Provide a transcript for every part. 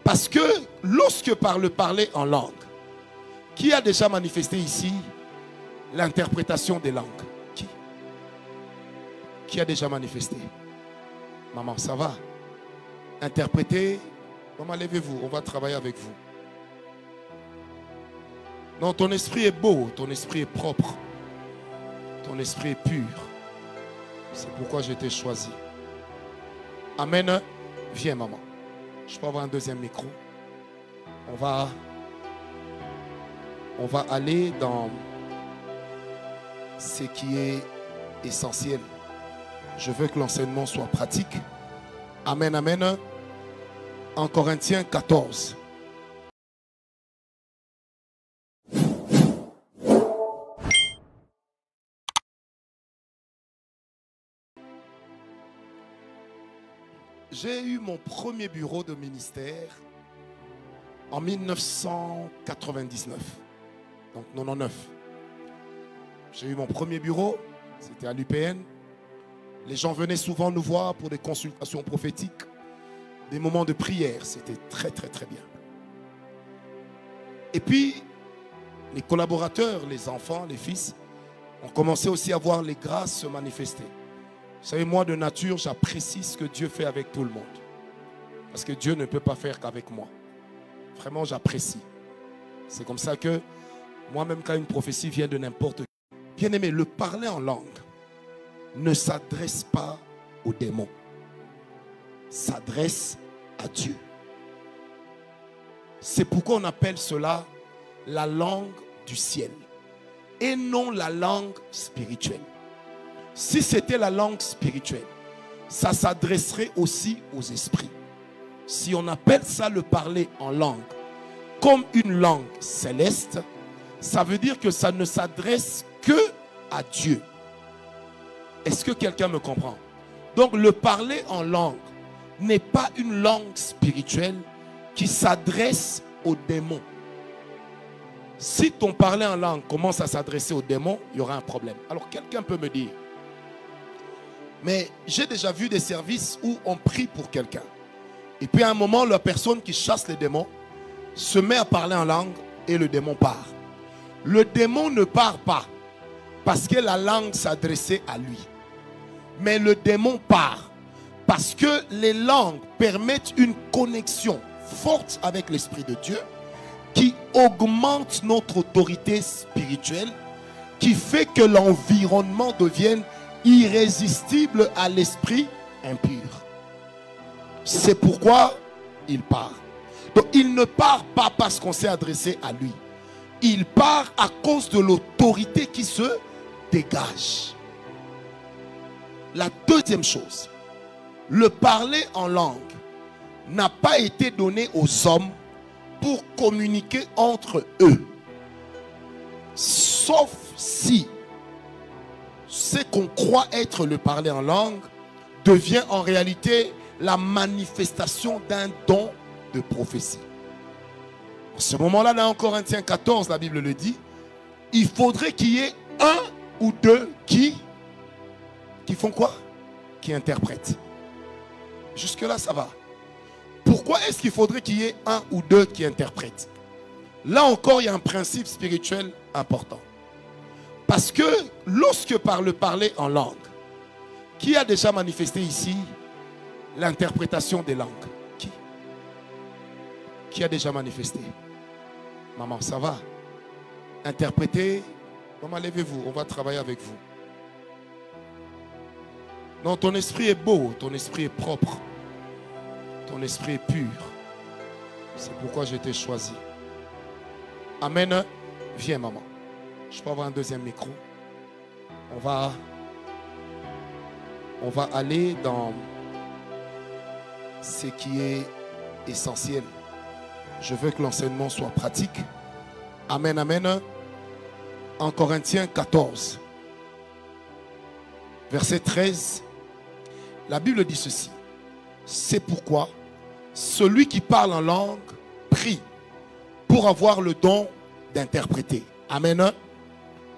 Parce que lorsque par le parler en langue, qui a déjà manifesté ici l'interprétation des langues? Qui a déjà manifesté? Maman, ça va? Interpréter. Maman, levez-vous, on va travailler avec vous. Non, ton esprit est beau, ton esprit est propre, ton esprit est pur. C'est pourquoi je t'ai choisi. Amen. Viens, maman. Je peux avoir un deuxième micro. On va aller dans ce qui est essentiel. Je veux que l'enseignement soit pratique. Amen, amen. En Corinthiens 14. J'ai eu mon premier bureau de ministère en 1999. Donc 99. J'ai eu mon premier bureau, c'était à l'UPN. Les gens venaient souvent nous voir pour des consultations prophétiques, des moments de prière. C'était très très très bien. Et puis, les collaborateurs, les enfants, les fils, ont commencé aussi à voir les grâces se manifester. Vous savez, moi de nature, j'apprécie ce que Dieu fait avec tout le monde. Parce que Dieu ne peut pas faire qu'avec moi. Vraiment, j'apprécie. C'est comme ça que, moi-même, quand une prophétie vient de n'importe qui, bien aimé, le parler en langue ne s'adresse pas aux démons. S'adresse à Dieu. C'est pourquoi on appelle cela la langue du ciel et non la langue spirituelle. Si c'était la langue spirituelle, ça s'adresserait aussi aux esprits. Si on appelle ça le parler en langue comme une langue céleste, ça veut dire que ça ne s'adresse que à Dieu. Est-ce que quelqu'un me comprend? Donc le parler en langue n'est pas une langue spirituelle qui s'adresse aux démons. Si ton parler en langue commence à s'adresser aux démons, il y aura un problème. Alors quelqu'un peut me dire, mais j'ai déjà vu des services où on prie pour quelqu'un. Et puis à un moment, la personne qui chasse les démons se met à parler en langue et le démon part. Le démon ne part pas parce que la langue s'adressait à lui. Mais le démon part parce que les langues permettent une connexion forte avec l'Esprit de Dieu qui augmente notre autorité spirituelle, qui fait que l'environnement devienne irrésistible à l'esprit impur. C'est pourquoi il part. Donc il ne part pas parce qu'on s'est adressé à lui. Il part à cause de l'autorité qui se dégage. La deuxième chose, le parler en langue n'a pas été donné aux hommes pour communiquer entre eux. Sauf si ce qu'on croit être le parler en langue devient en réalité la manifestation d'un don de prophétie. En ce moment-là, dans Corinthiens 14, la Bible le dit, il faudrait qu'il y ait un ou deux qui font quoi? Qui interprètent. Jusque-là, ça va. Pourquoi est-ce qu'il faudrait qu'il y ait un ou deux qui interprètent? Là encore, il y a un principe spirituel important. Parce que lorsque par le parler en langue, qui a déjà manifesté ici l'interprétation des langues? Qui a déjà manifesté? Maman, ça va? Interpréter. Maman, levez-vous, on va travailler avec vous. Non, ton esprit est beau, ton esprit est propre, ton esprit est pur. C'est pourquoi je t'ai choisi. Amen. Viens, maman. Je peux avoir un deuxième micro. On va aller dans ce qui est essentiel. Je veux que l'enseignement soit pratique. Amen, amen. En Corinthiens 14, verset 13, la Bible dit ceci. C'est pourquoi celui qui parle en langue prie pour avoir le don d'interpréter. Amen.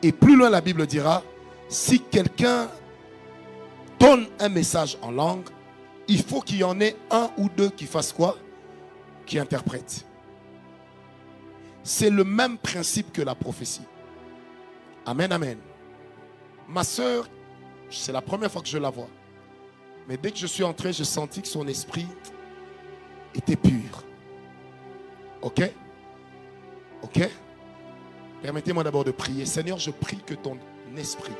Et plus loin, la Bible dira, si quelqu'un donne un message en langue, il faut qu'il y en ait un ou deux qui fassent quoi? qui interprète. C'est le même principe que la prophétie. Amen, amen. Ma soeur, c'est la première fois que je la vois. Mais dès que je suis entré, j'ai senti que son esprit était pur. Ok? Ok? Permettez-moi d'abord de prier. Seigneur, je prie que ton esprit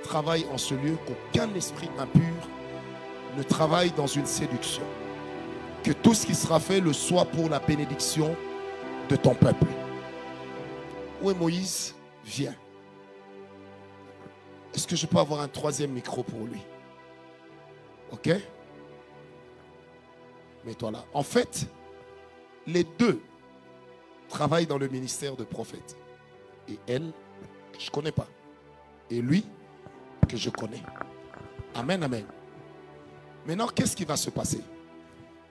travaille en ce lieu, qu'aucun esprit impur ne travaille dans une séduction. Que tout ce qui sera fait le soit pour la bénédiction de ton peuple. Où est Moïse? Viens. Est-ce que je peux avoir un troisième micro pour lui? Ok? Mets-toi là. En fait, les deux travaillent dans le ministère de prophète. Et elle, que je ne connais pas. Et lui, que je connais. Amen, amen. Maintenant, qu'est-ce qui va se passer?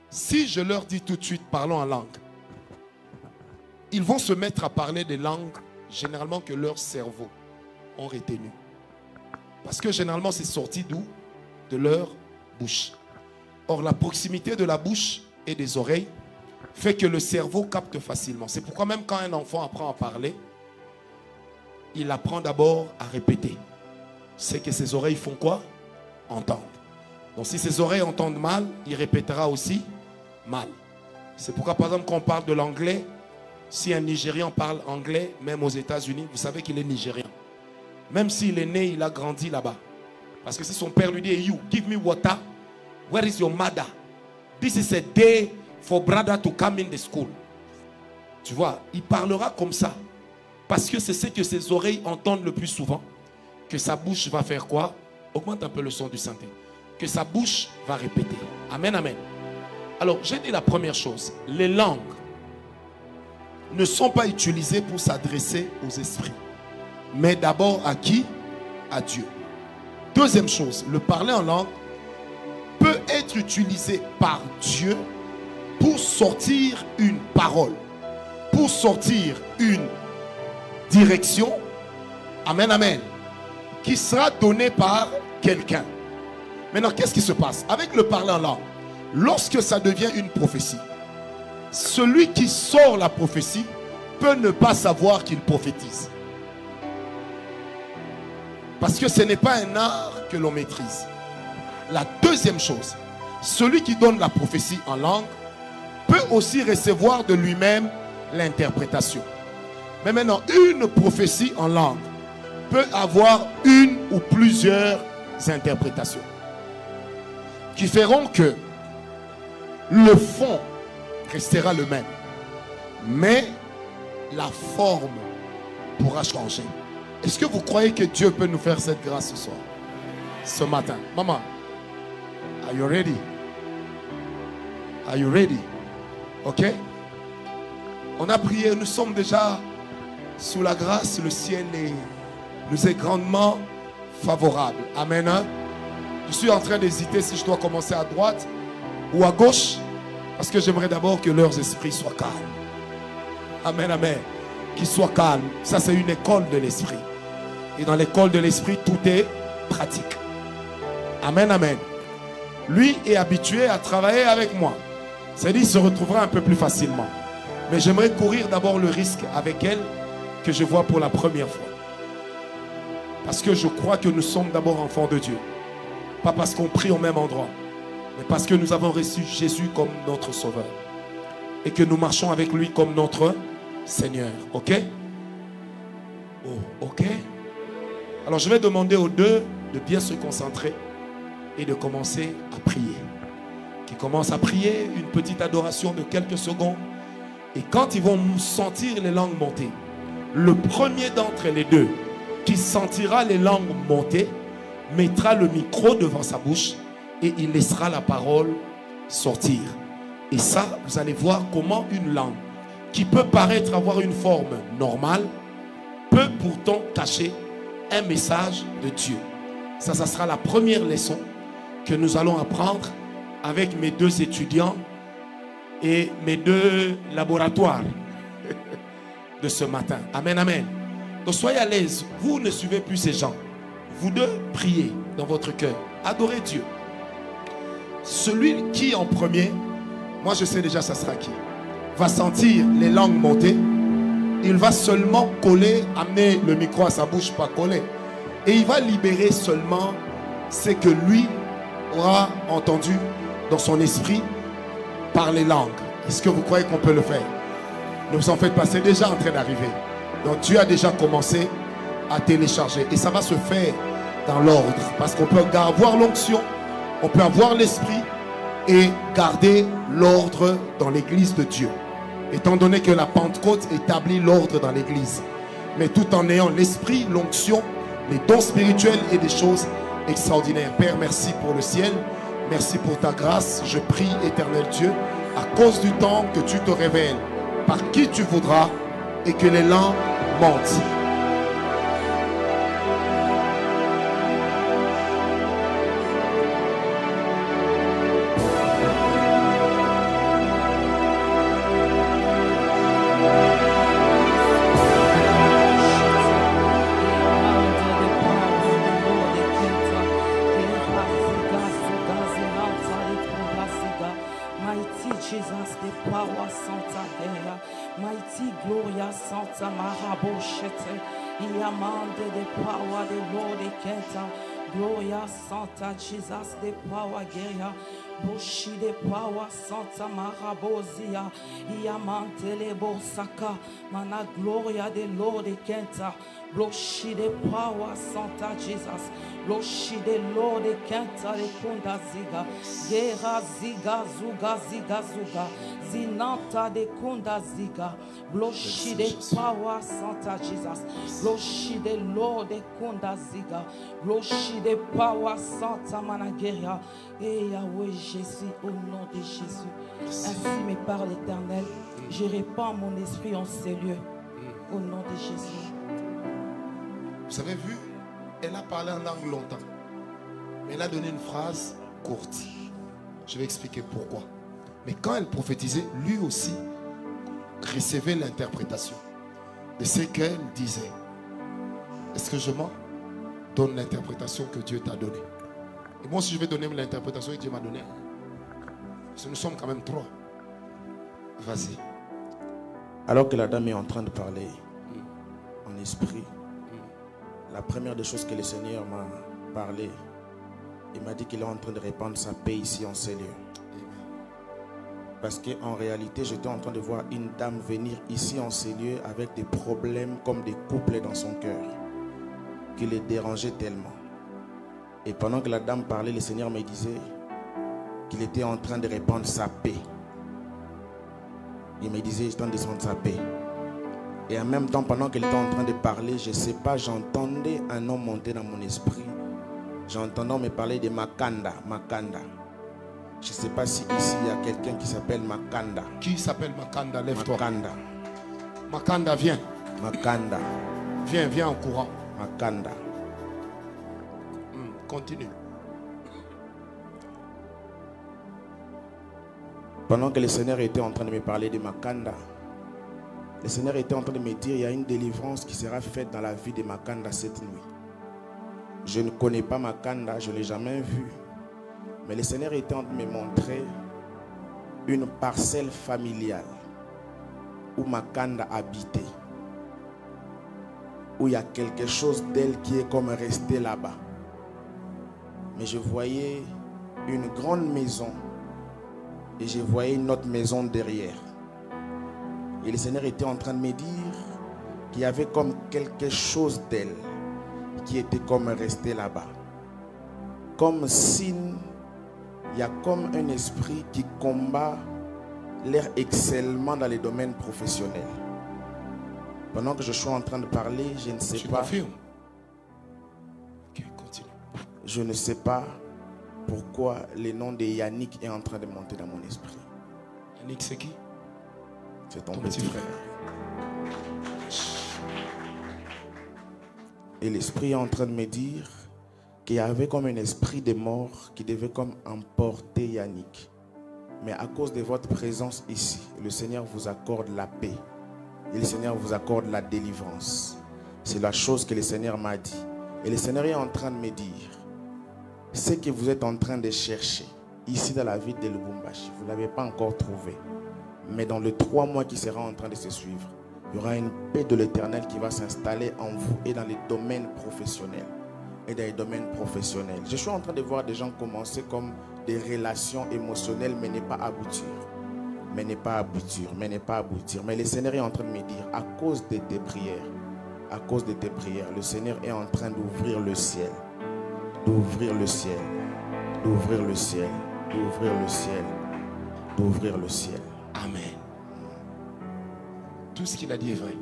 Si je leur dis tout de suite, parlons en langue, ils vont se mettre à parler des langues, généralement que leur cerveau ont retenu. Parce que généralement, c'est sorti d'où? De leur bouche. Or, la proximité de la bouche et des oreilles fait que le cerveau capte facilement. C'est pourquoi même quand un enfant apprend à parler, il apprend d'abord à répéter. C'est que ses oreilles font quoi? Entendent. Donc si ses oreilles entendent mal, il répétera aussi mal. C'est pourquoi par exemple quand on parle de l'anglais, si un Nigérian parle anglais, même aux États-Unis, vous savez qu'il est nigérien. Même s'il est né, il a grandi là-bas. Parce que si son père lui dit, hey, you, give me water, where is your mother? This is a day for brother to come in the school. Tu vois, il parlera comme ça. Parce que c'est ce que ses oreilles entendent le plus souvent. Que sa bouche va faire quoi? Augmente un peu le son du synthé. Que sa bouche va répéter. Amen, amen. Alors, j'ai dit la première chose. Les langues ne sont pas utilisées pour s'adresser aux esprits. Mais d'abord à qui? À Dieu. Deuxième chose, le parler en langue peut être utilisé par Dieu pour sortir une parole, pour sortir une direction, amen, amen, qui sera donnée par quelqu'un. Maintenant, qu'est-ce qui se passe? Avec le parler en langue, lorsque ça devient une prophétie, celui qui sort la prophétie peut ne pas savoir qu'il prophétise. Parce que ce n'est pas un art que l'on maîtrise. La deuxième chose, celui qui donne la prophétie en langue peut aussi recevoir de lui-même l'interprétation. Mais maintenant, une prophétie en langue peut avoir une ou plusieurs interprétations qui feront que le fond restera le même, mais la forme pourra changer. Est-ce que vous croyez que Dieu peut nous faire cette grâce ce soir, ce matin? Maman, are you ready? Are you ready? Ok? On a prié, nous sommes déjà sous la grâce, le ciel nous est grandement favorable. Amen. Hein? Je suis en train d'hésiter si je dois commencer à droite ou à gauche, parce que j'aimerais d'abord que leurs esprits soient calmes. Amen, amen. Qu'ils soient calmes. Ça, c'est une école de l'esprit. Et dans l'école de l'esprit, tout est pratique. Amen, amen. Lui est habitué à travailler avec moi. C'est-à-dire, il se retrouvera un peu plus facilement. Mais j'aimerais courir d'abord le risque avec elle que je vois pour la première fois. Parce que je crois que nous sommes d'abord enfants de Dieu. Pas parce qu'on prie au même endroit, mais parce que nous avons reçu Jésus comme notre Sauveur. Et que nous marchons avec lui comme notre Seigneur. Ok? Oh, ok? Alors je vais demander aux deux de bien se concentrer et de commencer à prier. Qui commencent à prier une petite adoration de quelques secondes. Et quand ils vont sentir les langues monter, le premier d'entre les deux qui sentira les langues monter mettra le micro devant sa bouche et il laissera la parole sortir. Et ça, vous allez voir comment une langue qui peut paraître avoir une forme normale peut pourtant cacher un message de Dieu. Ça sera la première leçon que nous allons apprendre avec mes deux étudiants et mes deux laboratoires de ce matin. Amen, amen. Donc soyez à l'aise. Vous ne suivez plus ces gens. Vous deux, priez dans votre cœur. Adorez Dieu. Celui qui en premier, moi je sais déjà ça sera qui. va sentir les langues monter, il va seulement coller, amener le micro à sa bouche, pas coller. Et il va libérer seulement ce que lui aura entendu dans son esprit par les langues. Est-ce que vous croyez qu'on peut le faire? Ne vous en faites pas, c'est déjà en train d'arriver. Donc Dieu a déjà commencé à télécharger. Et ça va se faire dans l'ordre. Parce qu'on peut avoir l'onction, on peut avoir l'esprit et garder l'ordre dans l'église de Dieu. Étant donné que la Pentecôte établit l'ordre dans l'église. Mais tout en ayant l'esprit, l'onction, les dons spirituels et des choses extraordinaires. Père, merci pour le ciel. Merci pour ta grâce. Je prie, éternel Dieu, à cause du temps que tu te révèles par qui tu voudras et que les langues montent. Mighty Gloria Santa Maraboshete, Iamande the power, the Lord the Kenta, Gloria Santa Jesus, the power Geria, Bushi the power Santa Marabozia, Iamante le Bosaka, Mana Gloria the Lord the Kenta, Bloshi the power Santa Jesus, Bloshi the Lord the Kenta, the Kunda Ziga, Gera Ziga Zuga Ziga Zuga, Zinanta de Kunda Ziga, Bloshi the power Santa Jesus, Bloshi the Lord the Kunda Ziga, Bloshi the power Santa Manageria, et Yahweh Jésus, au nom de Jésus. Ainsi me parle l'Éternel, je répands mon esprit en ces lieux, au nom de Jésus. Vous avez vu, elle a parlé en langue longtemps, mais elle a donné une phrase courte. Je vais expliquer pourquoi. Mais quand elle prophétisait, lui aussi recevait l'interprétation de ce qu'elle disait. Est-ce que je mens? Donne l'interprétation que Dieu t'a donnée. Et moi aussi je vais donner l'interprétation que Dieu m'a donnée. Parce que nous sommes quand même trois. Vas-y. Alors que la dame est en train de parler en esprit, la première des choses que le Seigneur m'a parlé, il m'a dit qu'il est en train de répandre sa paix ici en ces lieux. Parce qu'en réalité, j'étais en train de voir une dame venir ici en ces lieux avec des problèmes comme des couples dans son cœur, qui les dérangeaient tellement. Et pendant que la dame parlait, le Seigneur me disait qu'il était en train de répandre sa paix. Il me disait, il est en train de descendre sa paix. Et en même temps, pendant qu'elle était en train de parler, je ne sais pas, j'entendais un nom monter dans mon esprit. J'entendais me parler de Makanda, Makanda. Je ne sais pas si ici il y a quelqu'un qui s'appelle Makanda. Qui s'appelle Makanda? Lève-toi. Makanda. Makanda, viens. Makanda. Viens en courant. Makanda. Continue. Pendant que le Seigneur était en train de me parler de Makanda, le Seigneur était en train de me dire il y a une délivrance qui sera faite dans la vie de Makanda cette nuit. Je ne connais pas Makanda, je ne l'ai jamais vu. Mais le Seigneur était en train de me montrer une parcelle familiale où Makanda habitait. Où il y a quelque chose d'elle qui est comme resté là-bas. Mais je voyais une grande maison et je voyais une autre maison derrière. Et le Seigneur était en train de me dire qu'il y avait comme quelque chose d'elle qui était comme resté là-bas. Comme si il y a comme un esprit qui combat leur excellement dans les domaines professionnels. Pendant que je suis en train de parler, je ne sais Tu pas. confirmes? Ok, continue. Je ne sais pas pourquoi le nom de Yannick est en train de monter dans mon esprit. Yannick, c'est qui? C'est ton Ton petit petit frère. Et l'esprit est en train de me dire qu'il y avait comme un esprit de mort qui devait comme emporter Yannick. Mais à cause de votre présence ici, le Seigneur vous accorde la paix. Et le Seigneur vous accorde la délivrance. C'est la chose que le Seigneur m'a dit. Et le Seigneur est en train de me dire, ce que vous êtes en train de chercher ici dans la ville de Lubumbashi, vous ne l'avez pas encore trouvé. Mais dans les 3 mois qui sera en train de se suivre, il y aura une paix de l'Éternel qui va s'installer en vous et dans les domaines professionnels. Je suis en train de voir des gens commencer comme des relations émotionnelles, mais ne pas aboutir. Mais le Seigneur est en train de me dire, à cause de tes prières, le Seigneur est en train d'ouvrir le ciel. D'ouvrir le ciel. Amen. Tout ce qu'il a dit est vrai.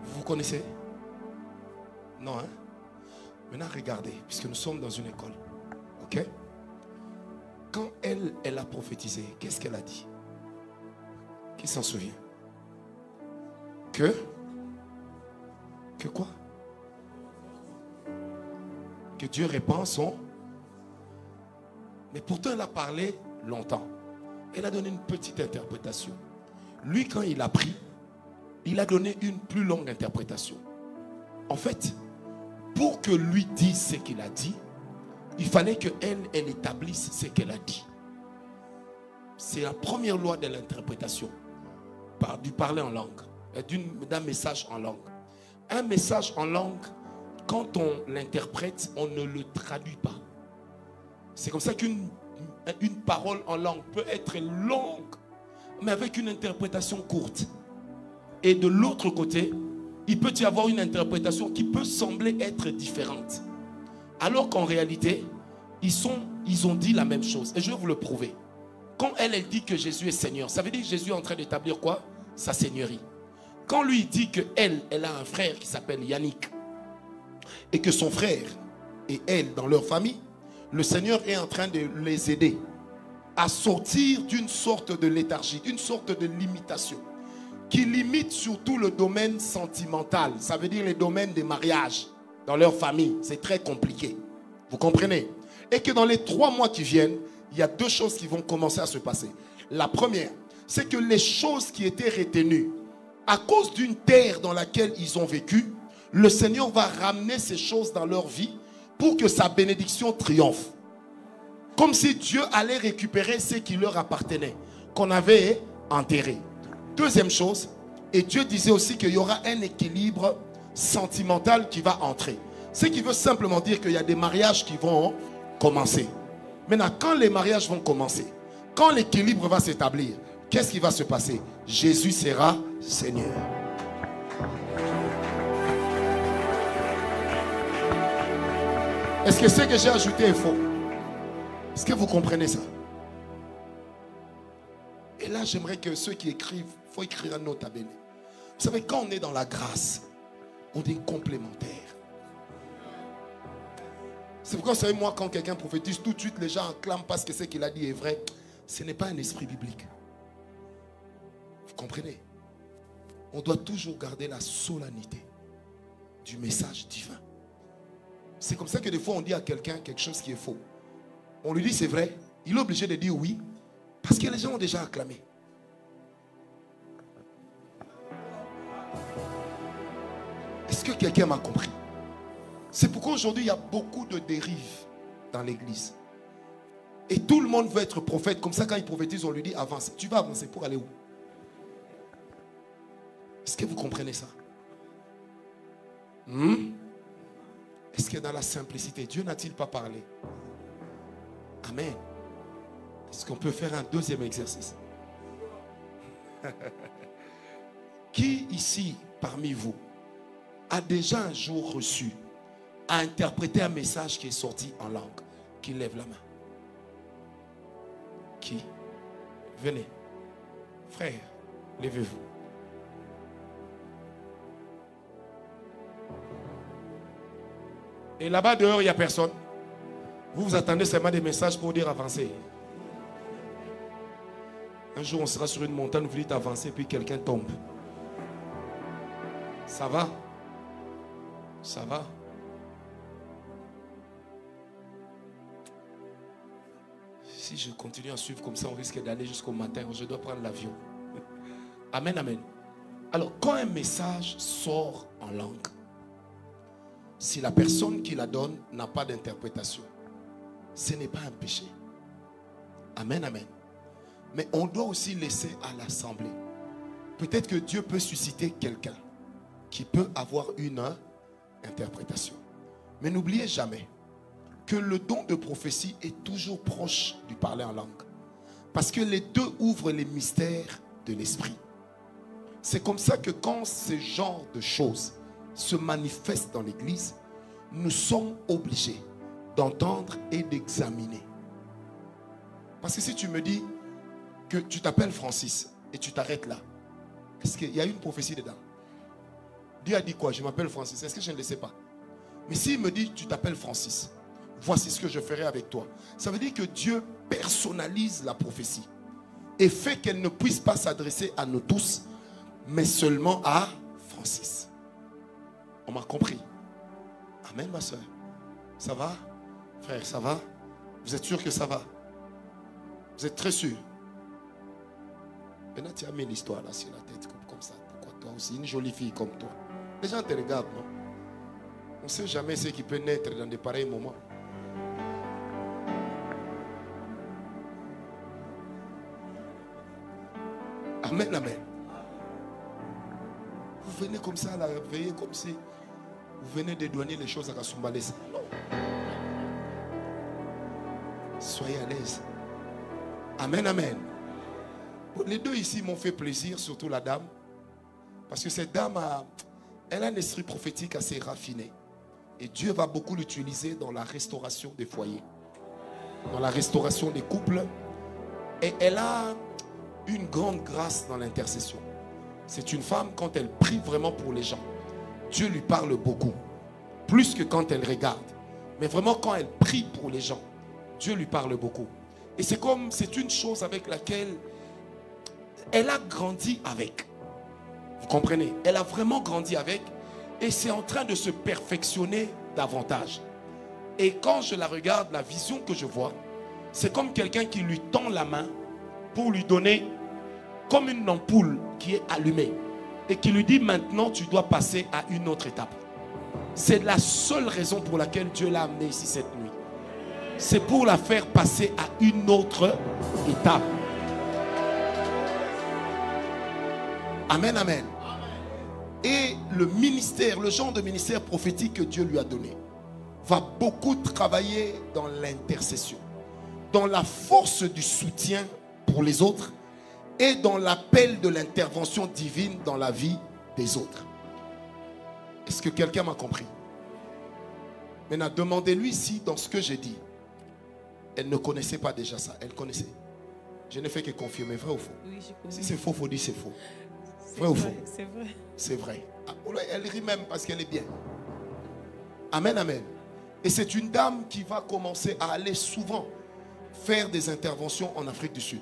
Vous connaissez? Non, hein? Maintenant, regardez, puisque nous sommes dans une école. Ok? Quand elle a prophétisé, qu'est-ce qu'elle a dit? Qui s'en souvient? Que quoi? Que Dieu répand son... Mais pourtant, elle a parlé longtemps. Elle a donné une petite interprétation. Lui, quand il a pris, il a donné une plus longue interprétation. En fait, pour que lui dise ce qu'il a dit, il fallait qu'elle établisse ce qu'elle a dit. C'est la première loi de l'interprétation. Du parler en langue. D'un message en langue. Un message en langue, quand on l'interprète, on ne le traduit pas. C'est comme ça qu'une parole en langue peut être longue, mais avec une interprétation courte. Et de l'autre côté, il peut y avoir une interprétation qui peut sembler être différente. Alors qu'en réalité, ils ont dit la même chose. Et je vais vous le prouver. Quand elle dit que Jésus est Seigneur, ça veut dire que Jésus est en train d'établir quoi? Sa seigneurie. Quand lui dit qu'elle a un frère qui s'appelle Yannick, et que son frère et elle, dans leur famille, le Seigneur est en train de les aider à sortir d'une sorte de léthargie, d'une sorte de limitation, qui limite surtout le domaine sentimental. Ça veut dire les domaines des mariages dans leur famille. C'est très compliqué. Vous comprenez? Et que dans les 3 mois qui viennent, il y a 2 choses qui vont commencer à se passer. La première, c'est que les choses qui étaient retenues à cause d'une terre dans laquelle ils ont vécu, le Seigneur va ramener ces choses dans leur vie pour que sa bénédiction triomphe. Comme si Dieu allait récupérer ce qui leur appartenait, qu'on avait enterré. Deuxième chose, et Dieu disait aussi qu'il y aura un équilibre sentimental qui va entrer. Ce qui veut simplement dire qu'il y a des mariages qui vont commencer. Maintenant, quand les mariages vont commencer, quand l'équilibre va s'établir, qu'est-ce qui va se passer? Jésus sera Seigneur. Est-ce que ce que j'ai ajouté est faux? Est-ce que vous comprenez ça? Et là, j'aimerais que ceux qui écrivent, il faut écrire un nota bene. Vous savez, quand on est dans la grâce, on est complémentaire. C'est pourquoi, vous savez, moi, quand quelqu'un prophétise, tout de suite, les gens acclament parce que ce qu'il a dit est vrai. Ce n'est pas un esprit biblique. Vous comprenez? On doit toujours garder la solennité du message divin. C'est comme ça que des fois, on dit à quelqu'un quelque chose qui est faux. On lui dit c'est vrai, il est obligé de dire oui, parce que les gens ont déjà acclamé. Est-ce que quelqu'un m'a compris? C'est pourquoi aujourd'hui il y a beaucoup de dérives dans l'église. Et tout le monde veut être prophète. Comme ça, quand il prophétise, on lui dit avance. Tu vas avancer pour aller où? Est-ce que vous comprenez ça? Est-ce que dans la simplicité, Dieu n'a-t-il pas parlé? Amen. Est-ce qu'on peut faire un deuxième exercice? Qui ici, parmi vous, a déjà un jour reçu, a interprété un message qui est sorti en langue? Qui lève la main? Qui? Venez. Frère, levez-vous. Et là-bas dehors, il n'y a personne. Vous attendez seulement des messages pour dire avancer. Un jour, on sera sur une montagne, vous dites avancer, puis quelqu'un tombe. Ça va? Ça va? Si je continue à suivre comme ça, on risque d'aller jusqu'au matin. Je dois prendre l'avion. Amen, amen. Alors, quand un message sort en langue, si la personne qui la donne n'a pas d'interprétation, ce n'est pas un péché. Amen, amen. Mais on doit aussi laisser à l'assemblée. Peut-être que Dieu peut susciter quelqu'un qui peut avoir une interprétation. Mais n'oubliez jamais que le don de prophétie est toujours proche du parler en langue. Parce que les deux ouvrent les mystères de l'esprit. C'est comme ça que quand ce genre de choses se manifestent dans l'église, nous sommes obligés d'entendre et d'examiner. Parce que si tu me dis que tu t'appelles Francis et tu t'arrêtes là, est-ce qu'il y a une prophétie dedans? Dieu a dit quoi? Je m'appelle Francis. Est-ce que je ne le sais pas? Mais s'il me dit tu t'appelles Francis, voici ce que je ferai avec toi. Ça veut dire que Dieu personnalise la prophétie et fait qu'elle ne puisse pas s'adresser à nous tous, mais seulement à Francis. On m'a compris? Amen, ma soeur. Ça va? Frère, ça va? Vous êtes sûr que ça va? Vous êtes très sûr? Maintenant, tu as mis l'histoire là sur la tête comme ça. Pourquoi toi aussi, une jolie fille comme toi? Les gens te regardent, non? On ne sait jamais ce qui peut naître dans de pareils moments. Amen, amen. Vous venez comme ça à la veille, comme si vous venez dédouaner les choses à Kasumbalesa. Non. Soyez à l'aise. Amen, amen. Les deux ici m'ont fait plaisir, surtout la dame. Parce que cette dame, elle a un esprit prophétique assez raffiné. Et Dieu va beaucoup l'utiliser dans la restauration des foyers. Dans la restauration des couples. Et elle a une grande grâce dans l'intercession. C'est une femme, quand elle prie vraiment pour les gens, Dieu lui parle beaucoup. Plus que quand elle regarde. Mais vraiment quand elle prie pour les gens, Dieu lui parle beaucoup. Et c'est comme, c'est une chose avec laquelle elle a grandi avec. Vous comprenez? Elle a vraiment grandi avec. Et c'est en train de se perfectionner davantage. Et quand je la regarde, la vision que je vois, c'est comme quelqu'un qui lui tend la main pour lui donner comme une ampoule qui est allumée et qui lui dit maintenant tu dois passer à une autre étape. C'est la seule raison pour laquelle Dieu l'a amenée ici cette nuit. C'est pour la faire passer à une autre étape. Amen, amen. Et le ministère, le genre de ministère prophétique que Dieu lui a donné, va beaucoup travailler dans l'intercession, dans la force du soutien pour les autres et dans l'appel de l'intervention divine dans la vie des autres. Est-ce que quelqu'un m'a compris? Maintenant, demandez-lui si dans ce que j'ai dit, elle ne connaissait pas déjà ça. Elle connaissait. Je ne fais que confirmer, vrai ou faux? Oui, je connais. Si c'est faux, il faut dire c'est faux. Vrai ou faux? C'est vrai. C'est vrai. Elle rit même parce qu'elle est bien. Amen, amen. Et c'est une dame qui va commencer à aller souvent faire des interventions en Afrique du Sud.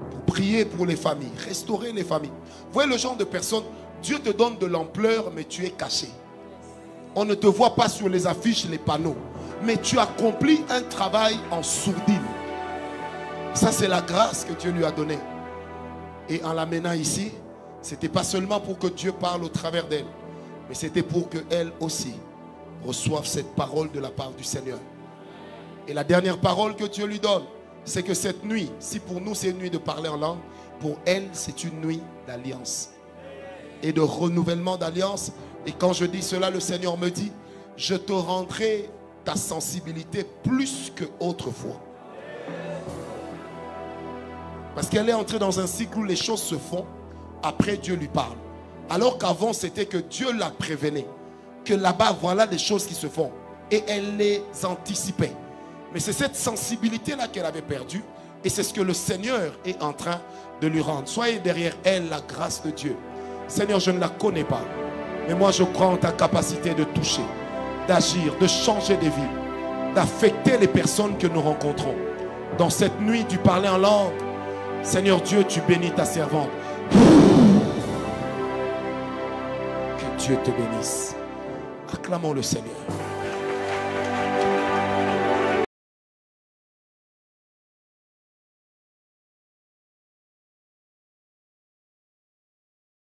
Pour prier pour les familles, restaurer les familles. Vous voyez le genre de personne, Dieu te donne de l'ampleur, mais tu es caché. On ne te voit pas sur les affiches, les panneaux. Mais tu accomplis un travail en sourdine. Ça, c'est la grâce que Dieu lui a donnée. Et en l'amenant ici, ce n'était pas seulement pour que Dieu parle au travers d'elle, mais c'était pour qu'elle aussi reçoive cette parole de la part du Seigneur. Et la dernière parole que Dieu lui donne, c'est que cette nuit, si pour nous c'est une nuit de parler en langue, pour elle c'est une nuit d'alliance et de renouvellement d'alliance. Et quand je dis cela, le Seigneur me dit, je te rendrai ta sensibilité plus que autrefois. Parce qu'elle est entrée dans un cycle où les choses se font, après Dieu lui parle. Alors qu'avant c'était que Dieu la prévenait, que là-bas voilà des choses qui se font. Et elle les anticipait. Mais c'est cette sensibilité-là qu'elle avait perdue. Et c'est ce que le Seigneur est en train de lui rendre. Soyez derrière elle la grâce de Dieu. Seigneur, je ne la connais pas. Mais moi je crois en ta capacité de toucher, d'agir, de changer des vies, d'affecter les personnes que nous rencontrons. Dans cette nuit du parler en langue, Seigneur Dieu, tu bénis ta servante. Que Dieu te bénisse. Acclamons le Seigneur.